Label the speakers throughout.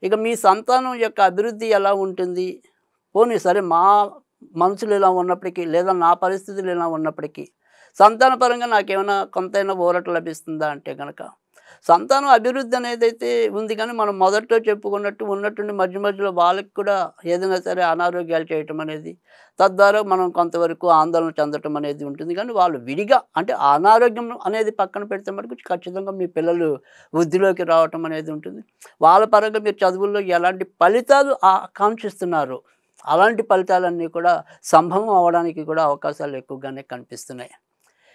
Speaker 1: ఇక మీ సంతానం యొక్క అభివృద్ధి ఎలా ఉంటుంది? పోనీ సరే మా మనసులు ఇలా ఉన్నప్పటికీ, లేదా నా పరిస్థితులు ఇలా ఉన్నప్పటికీ, సంతానపరంగా నాకేమైనా కొంతైనా ఊరట లభిస్తుందా అంటే గనక, సంతానం అభివృద్ధి అనేదైతే ఉంది కానీ, మనం మొదట్లో చెప్పుకున్నట్టు ఉన్నట్టుండి మధ్య మధ్యలో వాళ్ళకి కూడా ఏదైనా సరే అనారోగ్యాలు చేయటం అనేది, తద్వారా మనం కొంతవరకు ఆందోళన చెందటం అనేది ఉంటుంది. కానీ వాళ్ళు విడిగా అంటే అనారోగ్యం అనేది పక్కన పెడితే మటుకు ఖచ్చితంగా మీ పిల్లలు వృద్ధిలోకి రావటం అనేది ఉంటుంది. వాళ్ళ పరంగా మీరు చదువుల్లో ఎలాంటి ఫలితాలు కాంక్షిస్తున్నారో, అలాంటి ఫలితాలన్నీ కూడా సంభవం అవ్వడానికి కూడా అవకాశాలు ఎక్కువగానే కనిపిస్తున్నాయి.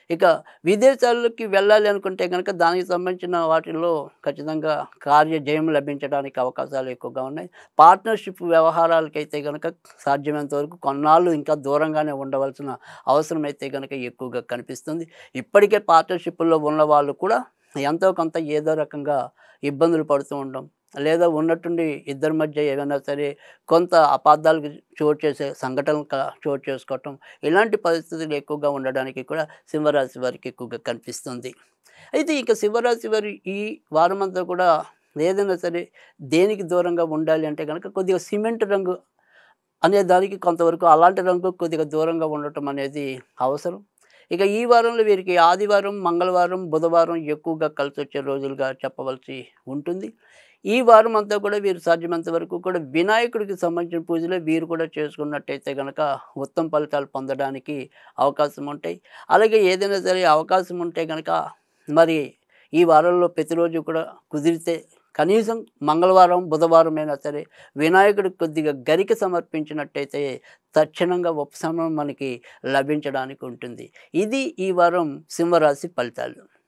Speaker 1: ఇక విదేశాలకి వెళ్ళాలి అనుకుంటే గనక దానికి సంబంధించిన వాటిల్లో ఖచ్చితంగా కార్యజయం లభించడానికి అవకాశాలు ఎక్కువగా ఉన్నాయి. పార్ట్నర్‌షిప్ వ్యవహారాలకైతే గనక సాధ్యమైనంత వరకు కొన్నాళ్ళు ఇంకా దూరంగానే ఉండవలసిన అవసరం అయితే గనక ఎక్కువగా కనిపిస్తుంది. ఇప్పటికే పార్ట్నర్‌షిప్పుల్లో ఉన్నవాళ్ళు కూడా ఎంతో కొంత ఏదో రకంగా ఇబ్బందులు పడుతూ ఉండడం, లేదా ఉన్నట్టుండి ఇద్దరి మధ్య ఏవైనా సరే కొంత అపార్థాలకు చోటు చేసే సంఘటనలు చోటు చేసుకోవటం, ఇలాంటి పరిస్థితులు ఎక్కువగా ఉండడానికి కూడా సింహరాశి వారికి ఎక్కువగా కనిపిస్తుంది. అయితే ఇక సింహరాశి వారు ఈ వారమంతా కూడా ఏదైనా సరే దేనికి దూరంగా ఉండాలి అంటే గనక కొద్దిగా సిమెంట్ రంగు అనే దానికి కొంతవరకు అలాంటి రంగు కొద్దిగా దూరంగా ఉండటం అనేది అవసరం. ఇక ఈ వారంలో వీరికి ఆదివారం, మంగళవారం, బుధవారం ఎక్కువగా కలిసొచ్చే రోజులుగా చెప్పవలసి ఉంటుంది. ఈ వారం అంతా కూడా వీరు సాధ్యమైనంత వరకు కూడా వినాయకుడికి సంబంధించిన పూజలే వీరు కూడా చేసుకున్నట్టయితే గనక ఉత్తమ ఫలితాలు పొందడానికి అవకాశం ఉంటాయి. అలాగే ఏదైనా సరే అవకాశం ఉంటే గనక మరి ఈ వారంలో ప్రతిరోజు కూడా కుదిరితే కనీసం మంగళవారం, బుధవారమైనా సరే వినాయకుడికి కొద్దిగా గరిక సమర్పించినట్టయితే తక్షణంగా ఉపశమనం మనకి లభించడానికి ఉంటుంది. ఇది ఈ వారం సింహరాశి ఫలితాలు.